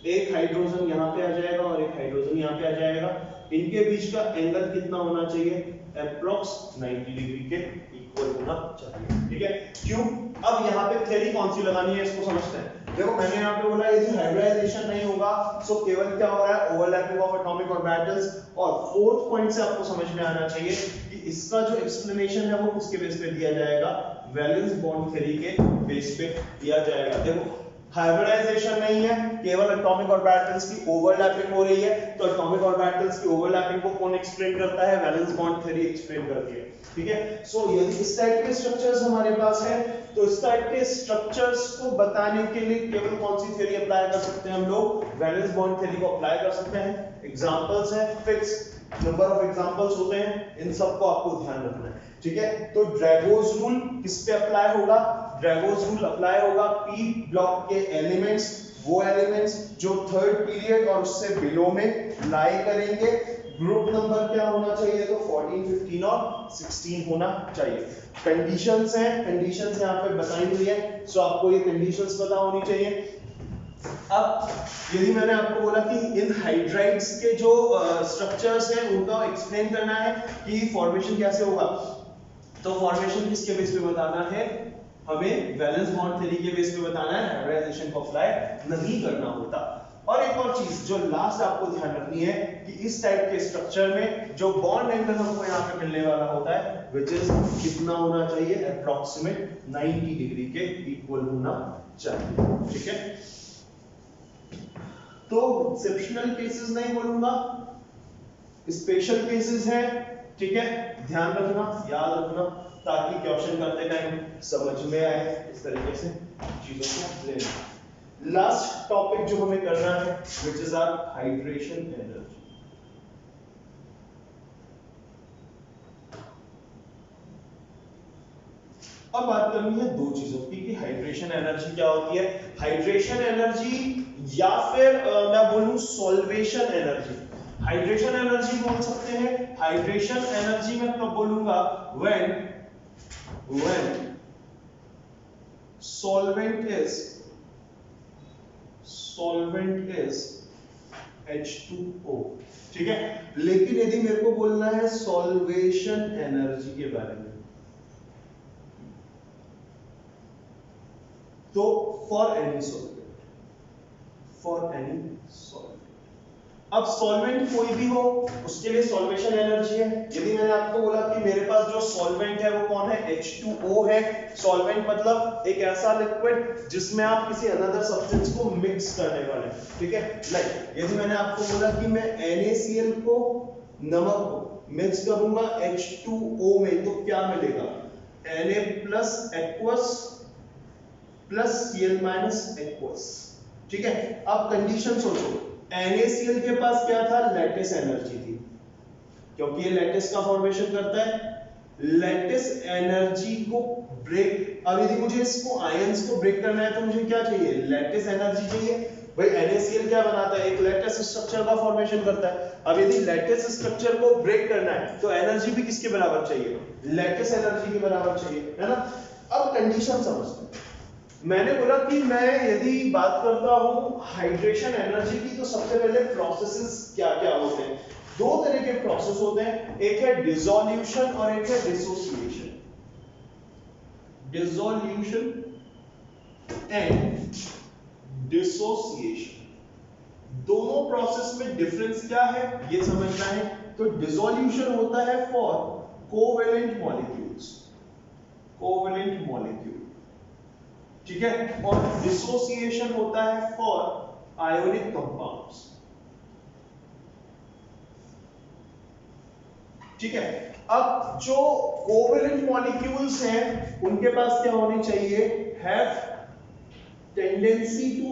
एक हाइड्रोजन यहाँ पे आ जाएगा और एक हाइड्रोजन यहाँ पे आ जाएगा। इनके बीच का एंगल कितना होना चाहिए, अप्रॉक्स 90 डिग्री के इक्वल होना चाहिए। ठीक है, क्यों, अब यहाँ पे थ्योरी कौन सी लगानी है इसको समझते हैं। देखो मैंने यहाँ पे बोला यदि हाइब्रिडाइजेशन नहीं होगा सो केवल क्या हो रहा है, ओवरलैपिंग ऑफ एटॉमिक ऑर्बिटल्स। और फोर्थ पॉइंट से आपको समझ में आना चाहिए कि इसका जो एक्सप्लेनेशन है वो किसके बेस पे दिया जाएगा, वैलेंस बॉन्ड थ्योरी के बेस पे दिया जाएगा। देखो हाइब्रिडाइजेशन नहीं है, केवल एटॉमिक ऑर्बिटल्स की ओवरलैपिंग हो रही है, तो एटॉमिक ऑर्बिटल्स की ओवरलैपिंग को कौन एक्सप्लेन करता है, वैलेंस बॉन्ड थ्योरी एक्सप्लेन करती है। ठीक है, सो यदि इस टाइप के स्ट्रक्चर्स हमारे पास है तो इस टाइप के स्ट्रक्चर्स को बताने के लिए केवल कौन सी थ्योरी अप्लाई कर सकते हैं हम लोग, वैलेंस बॉन्ड थ्योरी को अप्लाई कर सकते हैं। एग्जांपल्स हैं, फिक्स नंबर ऑफ एग्जांपल्स होते हैं, इन सबको आपको ध्यान रखना है। ठीक है, तो ड्रैगोस रूल किस पे अप्लाई होगा, ड्रैगोस रूल अप्लाई होगा पी ब्लॉक के एलिमेंट्स, वो एलिमेंट्स जो थर्ड पीरियड और उससे बिलो में लाई करेंगे। ग्रुप नंबर क्या होना चाहिए, तो 14, 15 और 16 होना चाहिए। कंडीशंस हैं, कंडीशंस यहाँ पे बताई हुई है, सो आपको ये कंडीशंस पता होनी चाहिए। अब यदि मैंने आपको बोला कि इन हाइड्राइड्स के जो स्ट्रक्चर्स हैं उनका एक्सप्लेन करना है कि फॉर्मेशन कैसे होगा, तो फॉर्मेशन किसके बेस पे बताना है, हमें वैलेंस बॉन्ड थ्योरी के बेस पे बताना है, हाइब्रिडाइजेशन को अप्लाई नहीं करना होता। और एक और चीज जो लास्ट आपको ध्यान रखनी है कि इस टाइप के स्ट्रक्चर में जो बॉन्ड एंगल हमको यहाँ पे मिलने वाला होता है व्हिच इज कितना होना चाहिए, अप्रॉक्सीमेट 90 डिग्री के इक्वल होना चाहिए। ठीक है, तो एक्सेप्शनल केसेस नहीं बोलूंगा, स्पेशल केसेस हैं। ठीक है, ध्यान रखना, याद रखना। ताकि क्वेश्चन करते टाइम समझ में आए, इस तरीके से चीजों को लेना। लास्ट टॉपिक जो हमें करना है which is our hydration energy. अब बात करनी है दो चीजों की कि हाइड्रेशन एनर्जी क्या होती है। हाइड्रेशन एनर्जी या फिर मैं बोलूं सॉल्वेशन एनर्जी। हाइड्रेशन एनर्जी बोल सकते हैं। हाइड्रेशन एनर्जी में कब बोलूंगा, व्हेन solvent is H2O, ठीक है। लेकिन यदि मेरे को बोलना है सॉल्वेशन एनर्जी के बारे में, तो फॉर एनी सॉल्वेंट, अब सॉल्वेंट कोई भी हो उसके लिए सॉल्वेशन एनर्जी है। यदि मैंने आपको बोला कि मेरे पास जो सॉल्वेंट है वो कौन है, H2O है। सॉल्वेंट मतलब एक ऐसा लिक्विड जिसमें आप किसी अनदर सब्सटेंस को मिक्स करने वाले, ठीक है। लाइक यदि मैंने आपको बोला कि मैं NaCl को, नमक को मिक्स करूंगा H2O में, तो क्या मिलेगा, Na plus aqueous plus Cl minus aqueous, ठीक है। अब कंडीशन सोचो, NaCl के पास क्या था, लैटिस एनर्जी थी, क्योंकि ये लैटिस का फॉर्मेशन करता है। लैटिस एनर्जी को ब्रेक, अब यदि मुझे इसको आयंस को ब्रेक करना है तो मुझे क्या चाहिए, लैटिस एनर्जी चाहिए। भाई NaCl क्या बनाता है, एक लैटिस स्ट्रक्चर का फॉर्मेशन करता है। अब यदि लैटिस स्ट्रक्चर को ब्रेक करना है तो एनर्जी भी किसके बराबर चाहिए, लैटिस एनर्जी के बराबर चाहिए, है ना। अब कंडीशन समझते हैं। मैंने बोला कि मैं यदि बात करता हूं हाइड्रेशन एनर्जी की, तो सबसे पहले प्रोसेसेस क्या-क्या होते हैं। दो तरह के प्रोसेस होते हैं, एक है डिसोल्यूशन और एक है डिसोसिएशन। डिसोल्यूशन एंड डिसोसिएशन, दोनों प्रोसेस में डिफरेंस क्या है ये समझना है। तो डिसोल्यूशन होता है फॉर कोवेलेंट मॉलिक्यूल, ठीक है, और डिसोसिएशन होता है फॉर आयोनिक कंपाउंड्स, ठीक है। अब जो कोवेलेंट मॉलिक्यूल्स हैं उनके पास क्या होनी चाहिए, have tendency to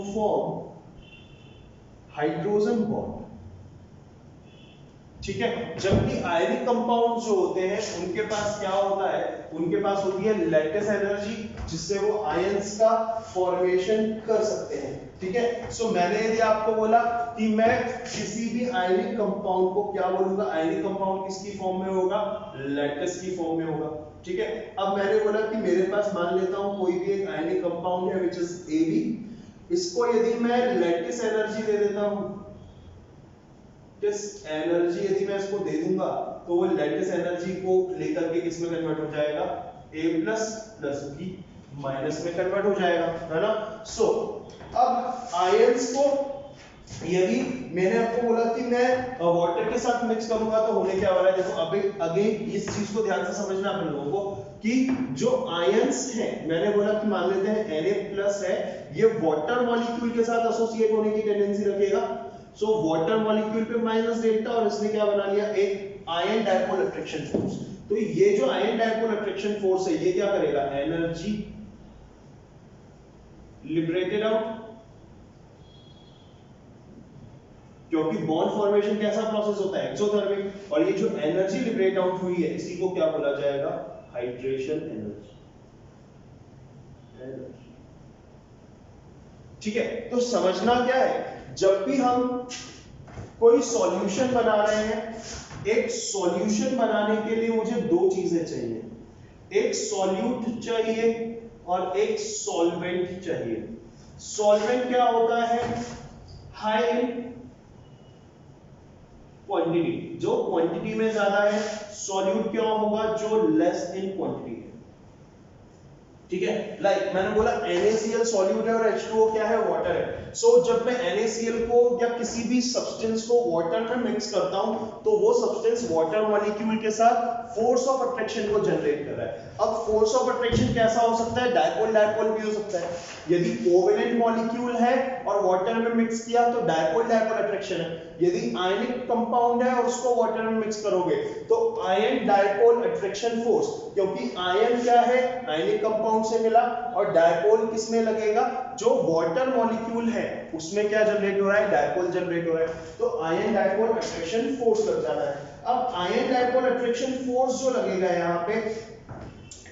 form hydrogen bond, ठीक है। जबकि आयनिक कंपाउंड जो होते हैं उनके पास क्या होता है, उनके पास होती है लैटिस एनर्जी, जिससे वो आयंस का फॉर्मेशन कर सकते हैं, ठीक है। सो मैंने यदि आपको बोला कि मैं किसी भी आयनिक कंपाउंड को क्या बोलूंगा, आयनिक कंपाउंड किसकी फॉर्म में होगा, लैटिस की फॉर्म में होगा, ठीक है। अब मैंने बोला कि मेरे पास मान लेता हूं कोई भी एक आयनिक कंपाउंड है विच इज AB, इसको यदि मैं लैटिस एनर्जी दे देता हूं, लैटिस एनर्जी यदि मैं इसको दे दूंगा तो वो लैटिस एनर्जी को लेकर के किस में कन्वर्ट हो जाएगा, A प्लस B माइनस में कन्वर्ट हो जाएगा, है ना। सो अब आयंस को यदि मैंने आपको बोला कि मैं वाटर के साथ मिक्स करूंगा तो होने क्या वाला है, देखो अभी अगेन इस चीज को ध्यान से समझना अपन लोगों को कि जो आयंस है, मैंने बोला कि मान लेते हैं Na प्लस है, ये वाटर मॉलिक्यूल के साथ एसोसिएट होने की टेंडेंसी रखेगा। सो वाटर मॉलिक्यूल पे माइनस डेल्टा, और इसने क्या बना लिया, एक आयन डायपोल अट्रैक्शन फोर्स। तो ये जो आयन डायपोल अट्रैक्शन फोर्स है ये क्या करेगा, एनर्जी लिबरेटेड आउट, क्योंकि बॉन्ड फॉर्मेशन कैसा प्रोसेस होता है, एक्सोथर्मिक, और ये जो एनर्जी लिबरेट आउट हुई है इसी को क्या बोला जाएगा, हाइड्रेशन एनर्जी, ठीक है। तो समझना क्या है, जब भी हम कोई सॉल्यूशन बना रहे हैं, एक सॉल्यूशन बनाने के लिए मुझे दो चीजें चाहिए, एक सॉल्यूट चाहिए और एक सॉल्वेंट चाहिए। सॉल्वेंट क्या होता है, हाई इन क्वांटिटी, जो क्वांटिटी में ज्यादा है। सॉल्यूट क्या होगा, जो लेस इन क्वांटिटी है, ठीक है। लाइक मैंने बोला NaCl सॉल्यूट है और H2O क्या है, वाटर है। सो जब मैं NaCl को या किसी भी सब्सटेंस को वाटर में मिक्स करता हूं तो वो सब्सटेंस वाटर मॉलिक्यूल के साथ फोर्स ऑफ अट्रैक्शन को जनरेट कर रहा है। अब फोर्स ऑफ अट्रैक्शन कैसा हो सकता है, डायपोल डायपोल भी हो सकता है। यदि कोवेलेंट मॉलिक्यूल है और वाटर में मिक्स किया तो डायपोल डायपोल अट्रैक्शन है। यदि आयनिक कंपाउंड है और उसको वाटर में मिक्स करोगे तो आयन डायपोल अट्रैक्शन फोर्स, क्योंकि आयन क्या है, आयनिक कंपाउंड से मिला, और डायपोल किस में लगेगा, जो वाटर मॉलिक्यूल है उसमें क्या जनरेट हो रहा है, डायपोल जनरेट हो रहा है, तो आयन डायपोल अट्रैक्शन फोर्स लग जाता है। अब आयन डायपोल अट्रैक्शन फोर्स जो लगेगा यहाँ पे,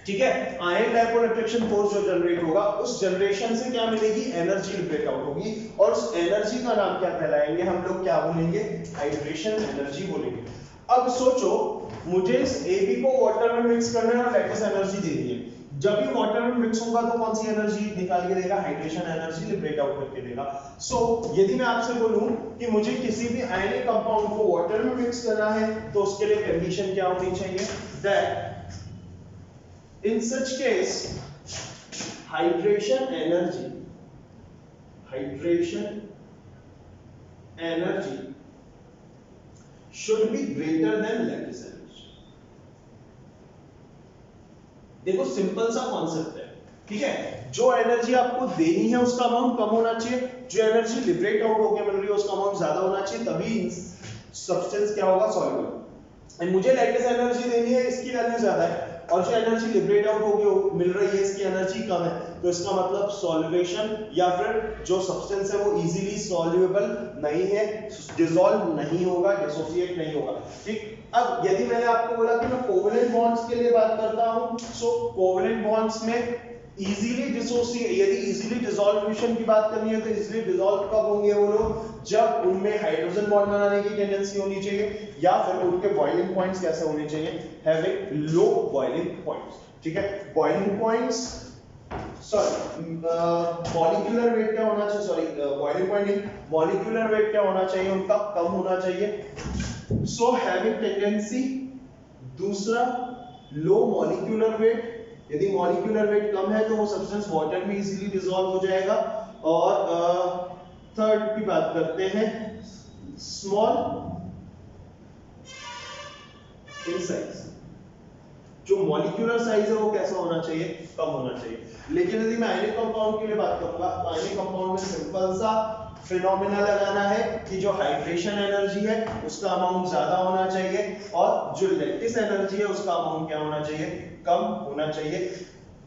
ठीक है, आयन डायपोल अट्रैक्शन फोर्स जो जनरेट होगा, उस जनरेशन से क्या मिलेगी, एनर्जी लिबरेट आउट होगी, और उस एनर्जी का नाम क्या कहलाएंगे हम लोग, क्या बोलेंगे, हाइड्रेशन एनर्जी बोलेंगे। अब सोचो मुझे इस AB को वाटर में मिक्स करना है और लैटिस एनर्जी दे दी है, जब ये वाटर में मिक्स होगा तो कौन सी एनर्जी निकाल के देगा, हाइड्रेशन एनर्जी लिबरेट आउट करके देगा। सो यदि मैं आपसे बोलूं कि मुझे किसी भी आयनिक कंपाउंड को वाटर में मिक्स करना है तो उसके लिए कंडीशन क्या होनी चाहिए, that in such case hydration energy should be greater than lattice energy। देखो सिंपल सा कॉन्सेप्ट है, ठीक है, जो एनर्जी आपको देनी है उसका अमाउंट कम होना चाहिए, जो एनर्जी लिबरेट आउट होकर मिल रही है उसका अमाउंट ज्यादा होना चाहिए, तभी सब्सटेंस क्या होगा, सॉल्युबल। एंड मुझे लैटिस एनर्जी देनी है, इसकी वैल्यू ज्यादा है, और जो एनर्जी लिबरेट आउट होगी मिल रही है इसकी एनर्जी कम है, तो इसका मतलब सॉल्वेशन या फिर जो सब्सटेंस है वो इजीली सॉल्युबल नहीं है, डिसॉल्व नहीं होगा, डिसोसिएट नहीं होगा, ठीक। अब यदि मैंने आपको बोला कि मैं कोवेलेंट बॉन्ड्स के लिए बात करता हूं, सो कोवेलेंट बॉन्ड्स में इजीली डिसोसिएट, यदि इजीली डिसॉल्वेशन की बात करनी है तो इजीली डिसॉल्व कब होंगे वो लोग, जब उनमें हाइड्रोजन बॉन्ड बनाने की टेंडेंसी होनी चाहिए, या फिर उनके बॉइलिंग पॉइंट्स कैसे होने चाहिए, हैविंग लो बॉइलिंग पॉइंट्स, ठीक है। Boiling points, sorry molecular weight क्या होना चाहिए, सॉरी बॉइलिंग पॉइंट नहीं, मॉलिक्यूलर वेट क्या होना चाहिए उनका, कम होना चाहिए। सो हैविंग टेंडेंसी, दूसरा लो मॉलिक्यूलर वेट, यदि मॉलिक्यूलर वेट कम है तो वो सब्सटेंस वाटर में इजीली डिसॉल्व हो जाएगा, और थर्ड की बात करते हैं स्मॉल इन साइज, जो मॉलिक्यूलर साइज है वो कैसा होना चाहिए, कम होना चाहिए। लेकिन यदि मैं आयनिक कंपाउंड के लिए बात करूंगा तो आयनिक कंपाउंड में सिंपल सा फिनोमेना लगाना है कि जो हाइड्रेशन एनर्जी है उसका अमाउंट ज्यादा होना चाहिए, और जो लैटिस एनर्जी है उसका अमाउंट क्या होना चाहिए, कम होना चाहिए,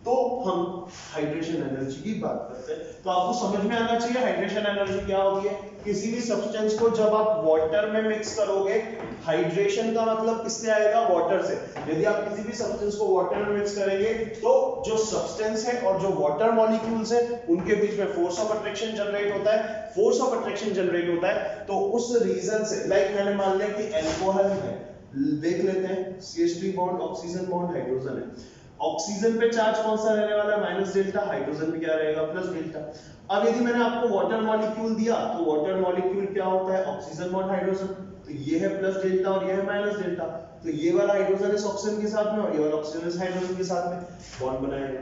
तो हम हाइड्रेशन एनर्जी की बात करते हैं। तो आपको समझ में आना चाहिए हाइड्रेशन एनर्जी क्या होती है। किसी भी सब्सटेंस को जब आप वाटर में मिक्स करोगे, हाइड्रेशन का मतलब किससे आएगा, वाटर से। यदि आप किसी भी सब्सटेंस को वाटर में मिक्स करेंगे तो जो सब्सटेंस है और जो वाटर मॉलिक्यूल्स है उनके बीच में फोर्स ऑफ अट्रैक्शन जनरेट होता है। फोर्स ऑफ अट्रैक्शन जनरेट होता है तो उस रीजन से, लाइक मैंने मान लिया कि अल्कोहल है, देख लेते हैं CH3 bond, oxygen bond, hydrogen है। ऑक्सीजन पे चार्ज कौन सा रहने वाला है, माइनस डेल्टा, हाइड्रोजन पे क्या रहेगा, प्लस डेल्टा। अब यदि मैंने आपको वाटर मॉलिक्यूल दिया तो वाटर मॉलिक्यूल क्या होता है, ऑक्सीजन बॉन्ड हाइड्रोजन, तो ये है प्लस डेल्टा और ये है माइनस डेल्टा, तो ये वाला हाइड्रोजन इस ऑक्सीजन के साथ में और ये वाला ऑक्सीजन इस हाइड्रोजन के साथ में बॉन्ड बनाएगा।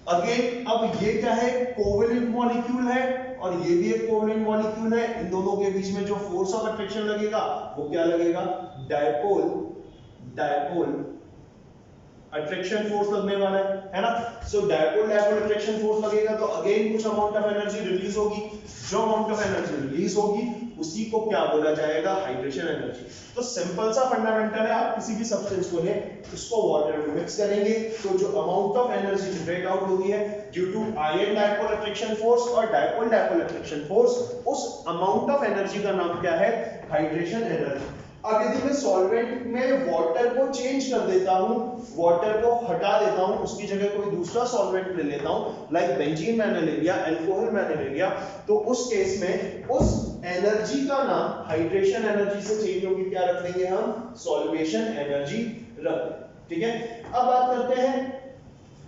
अगेन अब ये क्या है, कोवेलेंट मॉलिक्यूल है और ये भी एक कोवेलेंट मॉलिक्यूल है, इन दोनों के बीच में जो फोर्स ऑफ अट्रैक्शन लगेगा वो क्या लगेगा, डायपोल अट्रैक्शन फोर्स लगने वाला है ना। सो डायपोल अट्रैक्शन फोर्स लगेगा तो अगेन कुछ अमाउंट ऑफ एनर्जी रिलीज होगी, जो अमाउंट ऑफ एनर्जी रिलीज होगी उसी को क्या बोला जाएगा, हाइड्रेशन एनर्जी। तो सिंपल सा फंडामेंटल है, आप किसी भी सब्सटेंस को ले उसको वाटर में मिक्स करेंगे तो जो amount of energy liberate out होगी है due to ion dipole attraction force और डायपोल अट्रैक्शन फोर्स, उस अमाउंट ऑफ एनर्जी का नाम क्या है, हाइड्रेशन एनर्जी। अब यदि मैं सॉल्वेंट में वाटर को चेंज कर देता हूं, वाटर को हटा देता हूं, उसकी जगह कोई दूसरा सॉल्वेंट ले लेता हूं, लाइक बेंजीन मैंने ले लिया, अल्कोहल मैंने ले लिया, तो उस केस में उस एनर्जी का नाम हाइड्रेशन एनर्जी से चेंज होगी, क्या रख देंगे हम, सॉल्वेशन एनर्जी रख देंगे, ठीक है। अब बात करते हैं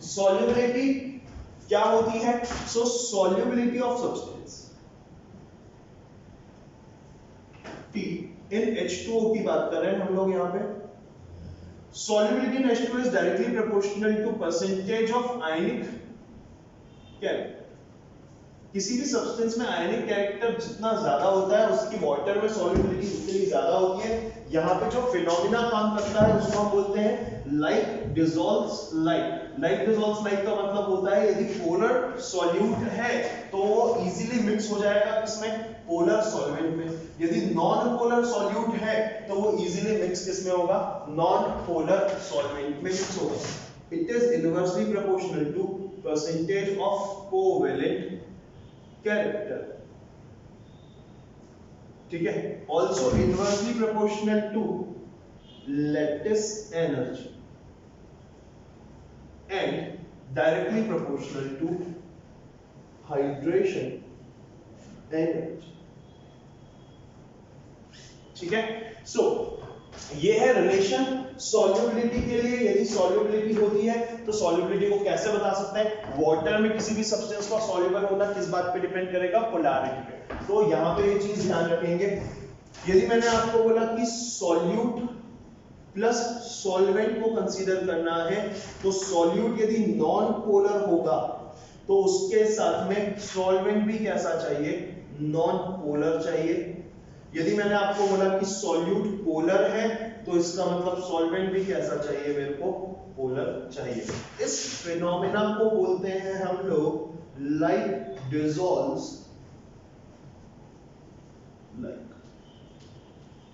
सॉल्युबिलिटी क्या होती है। So solubility of substance T in H2O की बात कर रहे हैं हम लोग यहाँ पे। Solubility in H2O is directly proportional to percentage of ionic carry, किसी भी सब्सटेंस में आयनिक कैरेक्टर जितना ज्यादा होता है उसकी वाटर में सॉल्युबिलिटी उतनी ज्यादा होती है। यहाँ पे जो फिनोमिना काम करता है उसको हम बोलते हैं like dissolves like. Like dissolves like का मतलब होता है यदि पोलर सॉल्यूट है तो वो इजीली मिक्स हो जाएगा किसमें, पोलर सॉल्वेंट में। यदि नॉन पोलर सॉल्यूट है तो वो इजीली मिक्स किसमें होगा, नॉन पोलर सॉल्वेंट में मिक्स होगा। It is inversely proportional to percentage of covalent character, ठीक है। Also inversely proportional to lattice energy and directly proportional to hydration energy, ठीक है। सो ये है रिलेशन सॉल्युबिलिटी के लिए। यदि सॉल्युबिलिटी होती है तो सॉल्युबिलिटी को कैसे बता सकते हैं, वाटर में किसी भी सब्सटेंस का सॉल्युबल होना किस बात पे डिपेंड करेगा, पोलैरिटी पे। तो यहां पे ये चीज ध्यान रखेंगे, यदि मैंने आपको बोला कि सॉल्यूट प्लस सॉल्वेंट को कंसीडर करना है तो सॉल्यूट यदि नॉन पोलर होगा तो उसके साथ में सॉल्वेंट भी कैसा चाहिए, नॉन पोलर चाहिए। यदि मैंने आपको बोला कि सॉल्यूट पोलर है तो इसका मतलब सॉल्वेंट भी कैसा चाहिए मेरे को, पोलर चाहिए। इस फिनोमेना को बोलते हैं हम लोग लाइक डिसॉल्व्स लाइक,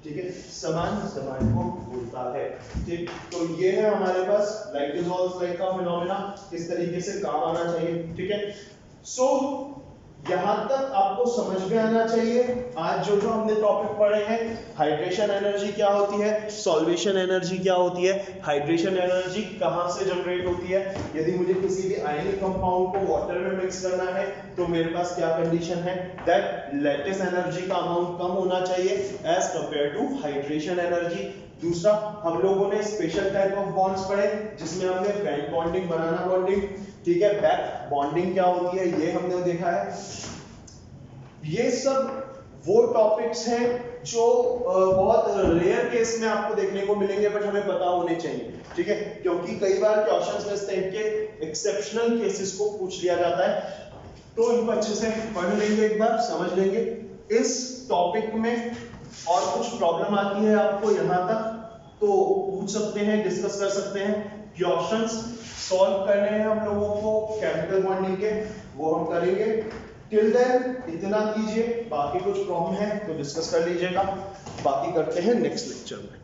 ठीक है, समान समान को बोलता है, ठीक। तो ये है हमारे पास लाइक डिसॉल्व्स लाइक का फिनोमेना, किस तरीके से काम आना चाहिए, ठीक है। सो यहां तक आपको समझ में आना चाहिए। आज जो जो हमने टॉपिक पढ़े हैं, हाइड्रेशन एनर्जी क्या होती है, सॉल्वेशन एनर्जी क्या होती है, हाइड्रेशन एनर्जी कहां से जनरेट होती है, यदि मुझे किसी भी आयनिक कंपाउंड को वाटर में मिक्स करना है तो मेरे पास क्या कंडीशन है, दैट लैटिस एनर्जी का अमाउंट कम होना चाहिए as compare to hydration energy. दूसरा, हम लोगों ने स्पेशल टाइप ऑफ बॉन्ड्स पढ़े जिसमें हमने फ्रैंक बॉन्डिंग, बनाना बॉन्डिंग, ठीक है, बैक बॉन्डिंग क्या होती है ये हमने देखा है। ये सब वो टॉपिक्स हैं जो बहुत रेयर केस में आपको देखने को मिलेंगे बट हमें पता होने चाहिए, ठीक है, क्योंकि कई बार क्वेश्चंस में इस टाइप के एक्सेप्शनल केसेस को पूछ लिया जाता है। तो इनको अच्छे से पढ़ लेंगे, एक बार समझ लेंगे। इस टॉपिक में और कुछ प्रॉब्लम आती है आपको यहाँ तक तो पूछ सकते हैं, डिस्कस कर सकते हैं। क्वेश्चंस सॉल्व करने हैं हम लोगों को केमिकल बॉन्डिंग के, वो हम करेंगे। टिल देन इतना कीजिए, बाकी कुछ प्रॉब्लम है तो डिस्कस कर लीजिएगा, बाकी करते हैं नेक्स्ट लेक्चर में।